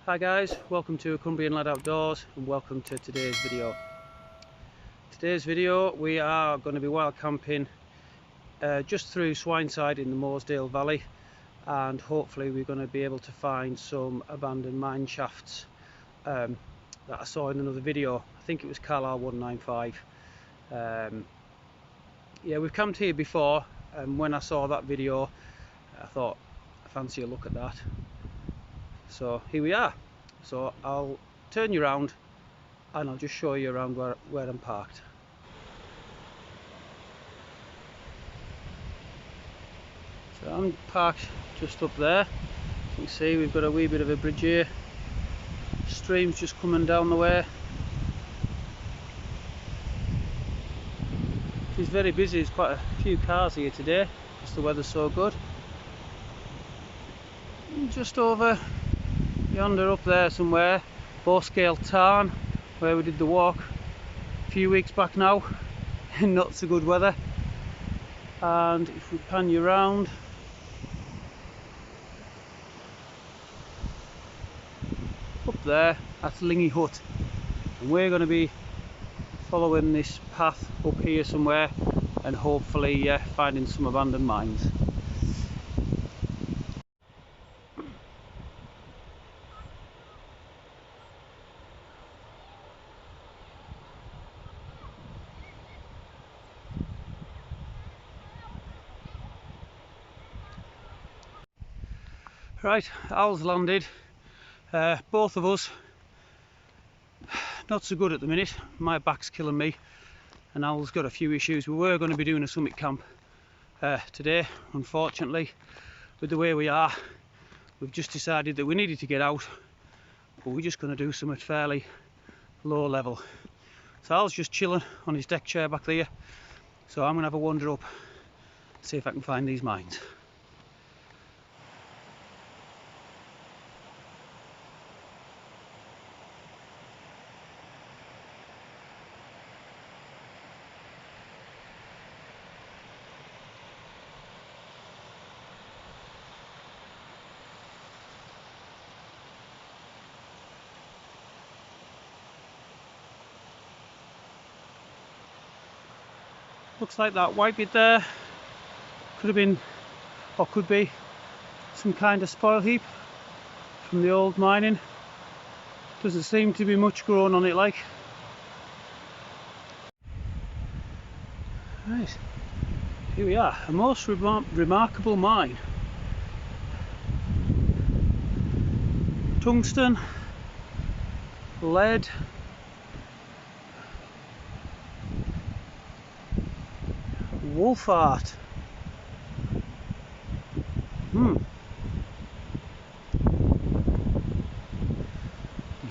Hi guys, welcome to Cumbrian Lad Outdoors and welcome to today's video. Today's video we are going to be wild camping just through Swineside in the Mosedale Valley, and hopefully we're going to be able to find some abandoned mine shafts that I saw in another video. I think it was Carlisle 195. Yeah, we've camped here before, and when I saw that video I thought I fancy a look at that. So here we are. So I'll turn you around and I'll just show you around where I'm parked. So I'm parked just up there. As you can see, we've got a wee bit of a bridge here. Stream's just coming down the way. It's very busy, there's quite a few cars here today because the weather's so good. And just over yonder up there somewhere, Mosedale Tarn, where we did the walk a few weeks back now in not so good weather. And if we pan you round, up there, that's Lingy Hut, and we're going to be following this path up here somewhere and hopefully finding some abandoned mines. Right, Al's landed. Both of us not so good at the minute. My back's killing me and Al's got a few issues. We were going to be doing a summit camp today. Unfortunately, with the way we are, we've just decided that we needed to get out, but we're just going to do something fairly low level. So Al's just chilling on his deck chair back there, so I'm going to have a wander up, see if I can find these mines. Looks like that white bit there could have been, or could be, some kind of spoil heap from the old mining. Doesn't seem to be much growing on it like. Right, here we are, a most remarkable mine. Tungsten, lead, wolf art. You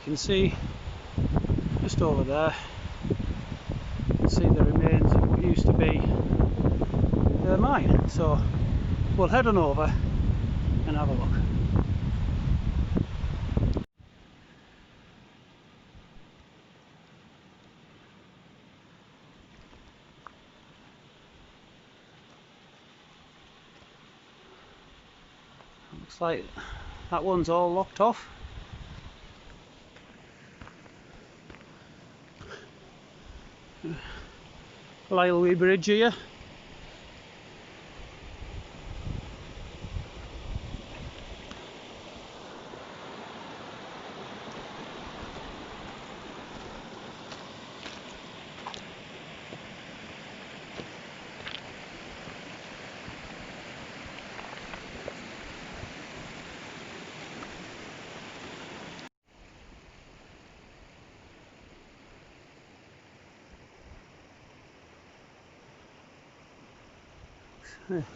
can see just over there, you can see the remains of what used to be the mine. So we'll head on over and have a look. Looks like that one's all locked off. A little wee bridge here.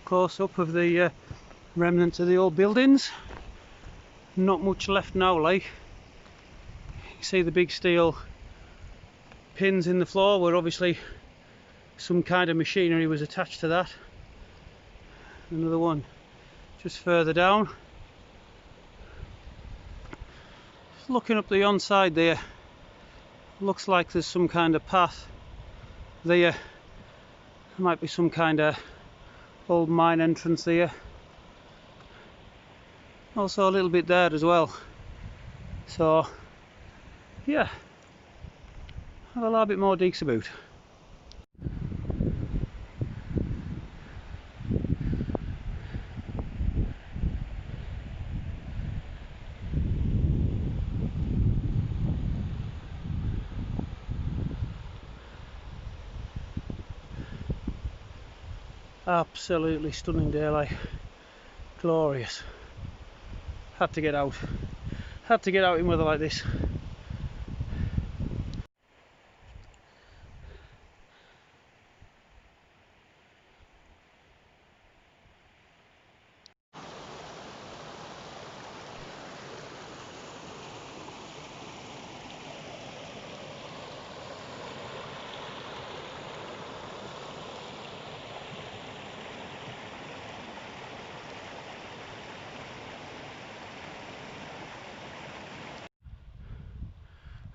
Close up of the remnants of the old buildings. Not much left now, like. You can see the big steel pins in the floor where obviously some kind of machinery was attached to that. Another one just further down. Just looking up the on side there, looks like there's some kind of path there. There might be some kind of old mine entrance there. Also a little bit there as well. So yeah, have a little bit more deeks about. Absolutely stunning day, like glorious. Had to get out in weather like this.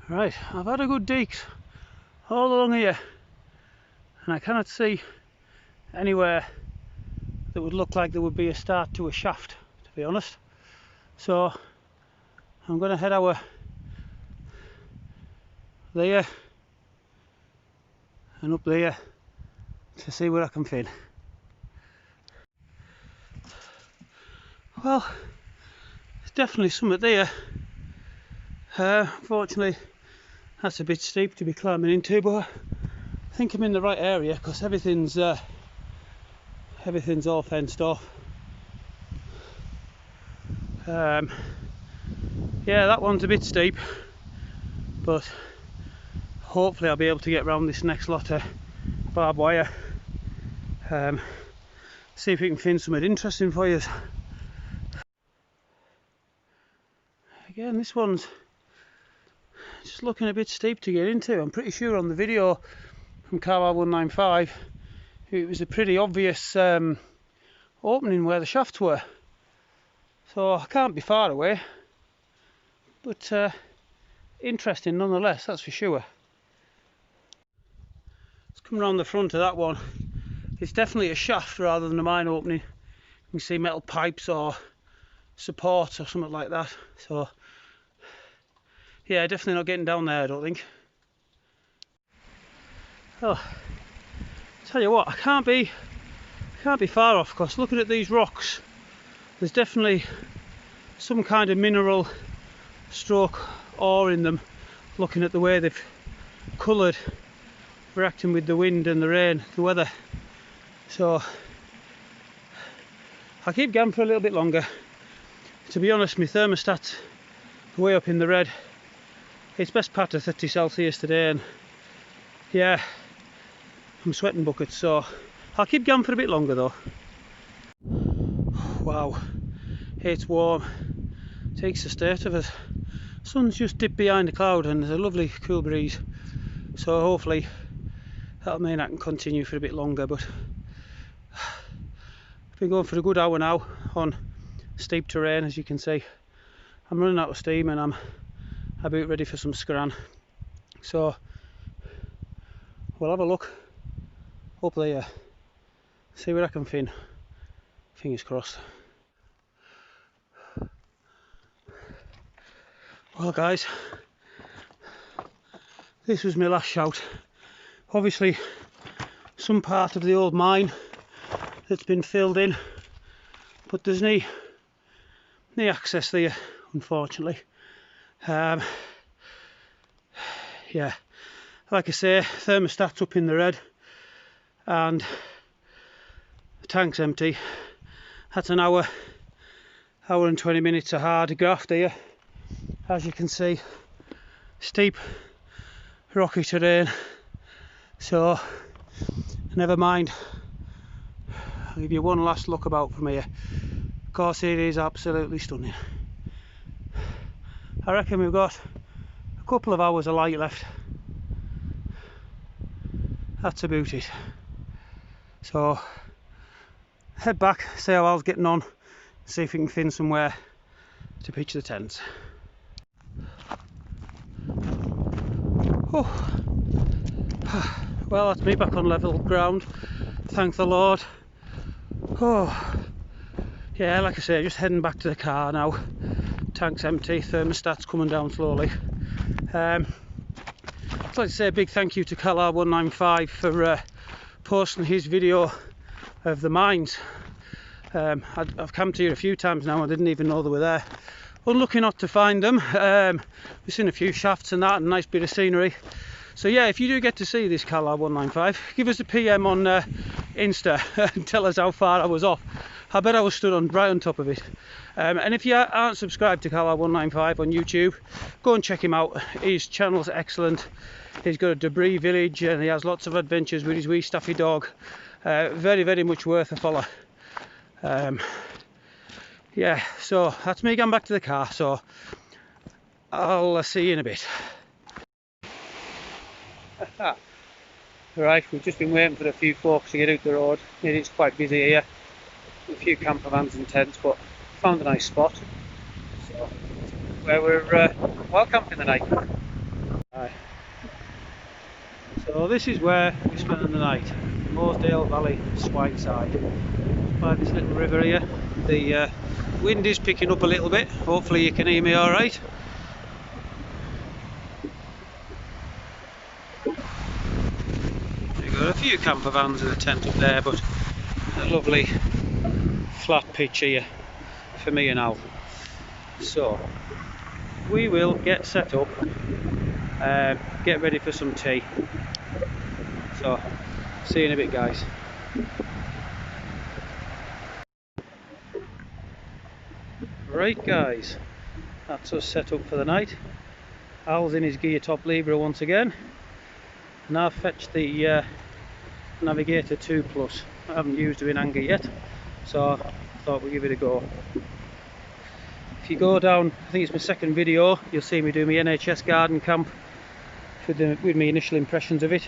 Right, I've had a good deeks all along here, and I cannot see anywhere that would look like there would be a start to a shaft, to be honest. So I'm going to head over there and up there to see where I can fin. Well, there's definitely something there. Unfortunately, that's a bit steep to be climbing into, but I think I'm in the right area because everything's all fenced off. Yeah, that one's a bit steep, but hopefully I'll be able to get around this next lot of barbed wire. See if we can find something interesting for you. Again, this one's just looking a bit steep to get into. I'm pretty sure on the video from Carlisle 195 it was a pretty obvious opening where the shafts were, so I can't be far away, but interesting nonetheless, that's for sure. Let's come around the front of that one. It's definitely a shaft rather than a mine opening. You can see metal pipes or supports or something like that, so yeah, definitely not getting down there, I don't think. Oh, tell you what, I can't be far off, because looking at these rocks, there's definitely some kind of mineral stroke ore in them, looking at the way they've coloured, reacting with the wind and the rain, the weather. So I'll keep going for a little bit longer. To be honest, my thermostat's way up in the red. It's best part of 30 Celsius today, and yeah, I'm sweating buckets, so I'll keep going for a bit longer though. Wow, it's warm. Takes the state of it. Sun's just dipped behind a cloud and there's a lovely cool breeze, so hopefully that'll mean I can continue for a bit longer. But I've been going for a good hour now on steep terrain, as you can see. I'm running out of steam and I'm about ready for some scran, so we'll have a look up there, see where I can fin. Fingers crossed. Well guys, this was my last shout. Obviously some part of the old mine that's been filled in, but there's no access there, unfortunately. Yeah, like I say, thermostat's up in the red and the tank's empty. That's an hour and 20 minutes of hard graft here. As you can see, steep rocky terrain, so never mind. I'll give you one last look about from here. Of course, it is absolutely stunning. I reckon we've got a couple of hours of light left. That's about it. So head back, see how I was getting on, see if we can find somewhere to pitch the tents. Oh. Well, that's me back on level ground, thank the Lord. Oh, yeah, like I say, just heading back to the car now. tank's empty, thermostat's coming down slowly. I'd like to say a big thank you to Calar195 for posting his video of the mines. I've camped here a few times now, I didn't even know they were there. Unlucky not to find them. We've seen a few shafts and that, and a nice bit of scenery. So yeah, if you do get to see this Calar195, give us a PM on Insta and tell us how far I was off. I bet I was stood right on top of it. And if you aren't subscribed to Calar195 on YouTube, go and check him out. His channel's excellent. He's got a debris village and he has lots of adventures with his wee staffy dog. Very, very much worth a follow. Yeah, so that's me going back to the car, so I'll see you in a bit. Right, we've just been waiting for a few folks to get out the road. It is quite busy here, a few camper vans and tents, but found a nice spot, so where we're well camping the night. Right. So this is where we're spending the night, Mosedale Valley, Switeside, by this little river here. The wind is picking up a little bit, hopefully you can hear me alright. We've got a few camper vans and a tent up there, but a lovely flat pitch here for me and Al. So we will get set up, get ready for some tea. So see you in a bit, guys. Right guys, that's us set up for the night. Al's in his gear top Libra once again, and I've fetched the Navigator 2 Plus. I haven't used her in anger yet, so I thought we'd give it a go. If you go down, I think it's my second video, you'll see me do my NHS garden camp with my initial impressions of it.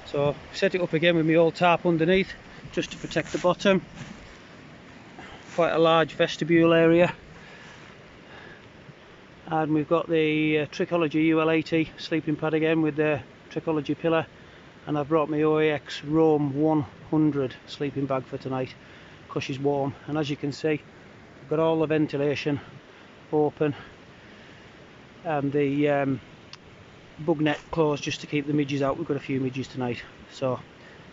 So set it up again with my old tarp underneath, just to protect the bottom. Quite a large vestibule area, and we've got the Trichology UL80 sleeping pad again with the Trichology pillar, and I've brought my OAX Roam 100 sleeping bag for tonight because she's warm. And as you can see, I've got all the ventilation open and the bug net closed just to keep the midges out. We've got a few midges tonight, so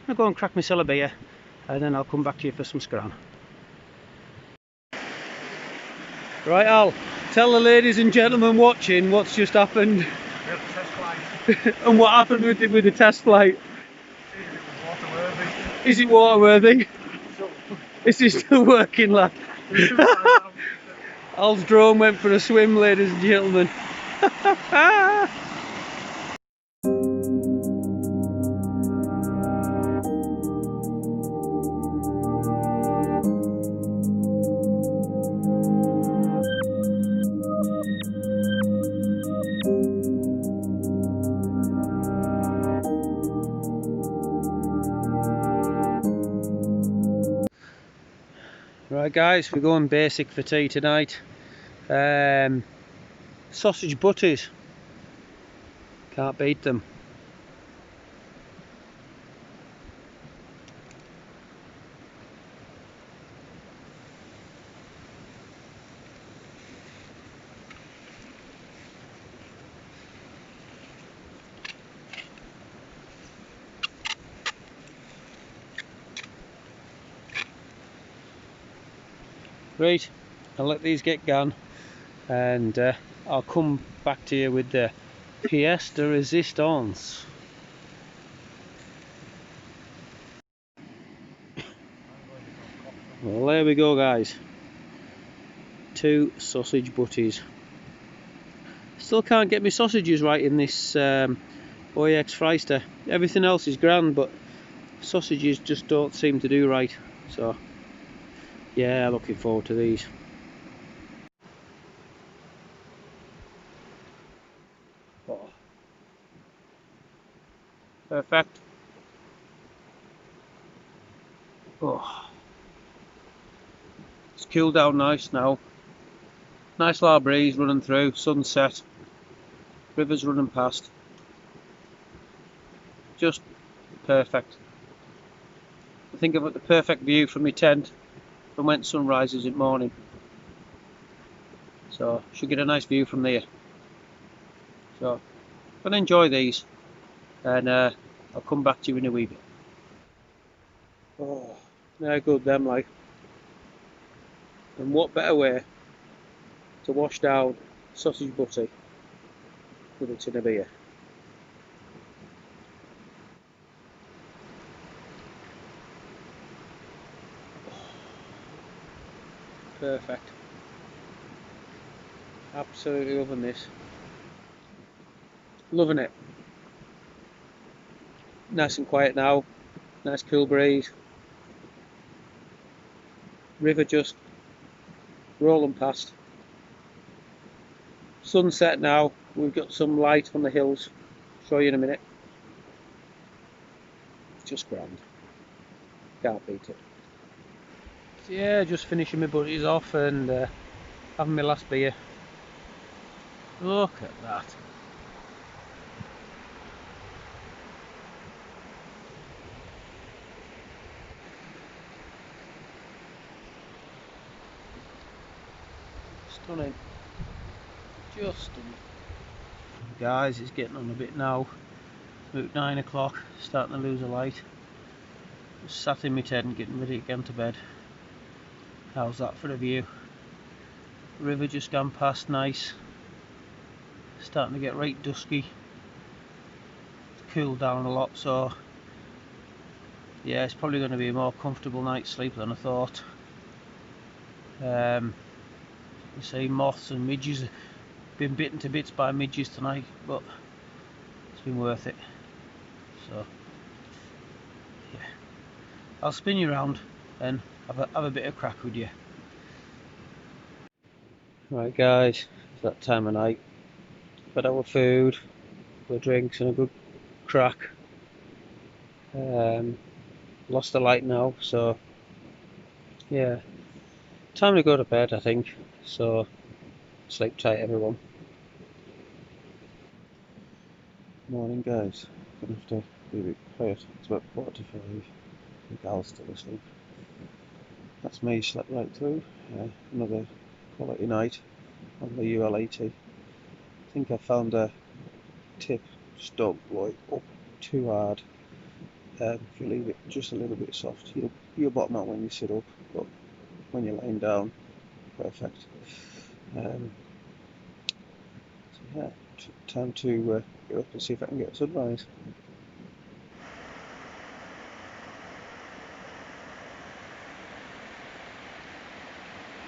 I'll go and crack myself a beer and then I'll come back to you for some scran. Right Al, tell the ladies and gentlemen watching what's just happened. Test flight. And what happened with the test flight. Waterworthy. Is it waterworthy? Is it still working, lad? Al's drone went for a swim, ladies and gentlemen. Right guys, we're going basic for tea tonight. Sausage butties, can't beat them. Right, I'll let these get gone and I'll come back to you with the pièce de résistance. Well, there we go guys, 2 sausage butties. Still can't get my sausages right in this OAX Freister. Everything else is grand, but sausages just don't seem to do right, so yeah, looking forward to these. Oh. Perfect. Oh. It's cooled down nice now. Nice little breeze running through, sunset, rivers running past. Just perfect. I think I've got the perfect view from my tent from when sun rises in the morning. so should get a nice view from there. So I'm gonna enjoy these, and I'll come back to you in a wee bit. Oh, they're good them, like. And what better way to wash down sausage butty with a tin of beer. Perfect. Absolutely loving this. Loving it. Nice and quiet now. Nice cool breeze. River just rolling past. Sunset now. We've got some light on the hills. Show you in a minute. Just grand. Can't beat it. So yeah, just finishing my buddies off and having my last beer. Look at that. Stunning. Just stunning. Guys, it's getting on a bit now. About 9 o'clock, starting to lose a light. Just sat in my tent getting ready to get into bed. How's that for a view? River just gone past, nice. Starting to get right dusky. It's cooled down a lot, so yeah, it's probably going to be a more comfortable night's sleep than I thought. You see, moths and midges. Been bitten to bits by midges tonight, but it's been worth it. So yeah, I'll spin you around and have a bit of crack with you. Right guys, it's that time of night. But our food, our drinks and a good crack. Lost the light now, so yeah, time to go to bed I think. So sleep tight everyone. Morning guys, gonna have to be a bit quiet. It's about 4:45. I think Al's still asleep. That's me, slept right through. Another quality night on the ULAT. I think I found a tip: just don't blow it up too hard. If you leave it just a little bit soft, you'll bottom out when you sit up, but when you're laying down, perfect. So yeah, time to get up and see if I can get a sunrise.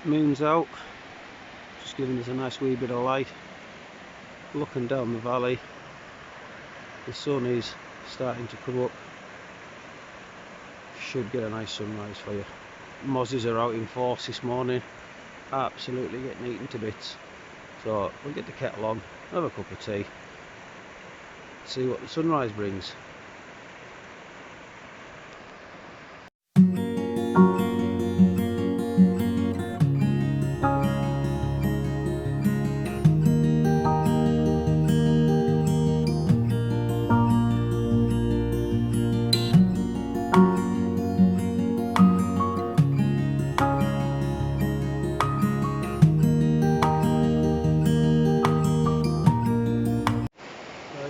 Moon's out, just giving us a nice wee bit of light. Looking down the valley, the sun is starting to come up. Should get a nice sunrise for you. Mozzies are out in force this morning, absolutely getting eaten to bits. So we'll get the kettle on, have a cup of tea, see what the sunrise brings.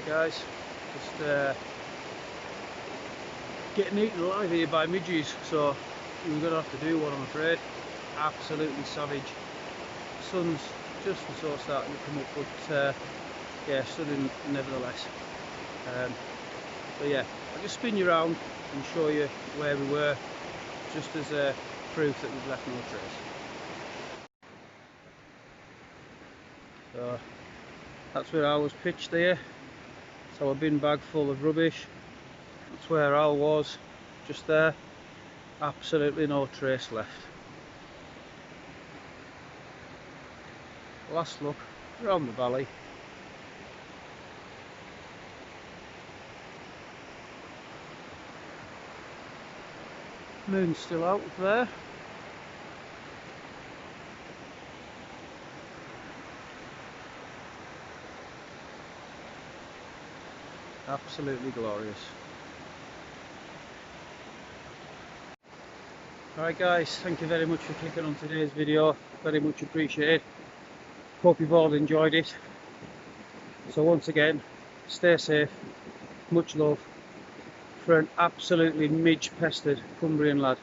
Guys, just getting eaten alive here by midges, so we're going to have to do one, I'm afraid. Absolutely savage. Sun's just so starting to come up, but yeah, stunning nevertheless. But yeah, I'll just spin you around and show you where we were, just as proof that we've left no trace. So that's where I was pitched there. So a bin bag full of rubbish. That's where Al was, just there. Absolutely no trace left. Last look around the valley. Moon's still out there. Absolutely glorious. Alright guys, thank you very much for clicking on today's video, very much appreciated. Hope you've all enjoyed it. So once again, stay safe, much love for an absolutely midge pestered Cumbrian lad.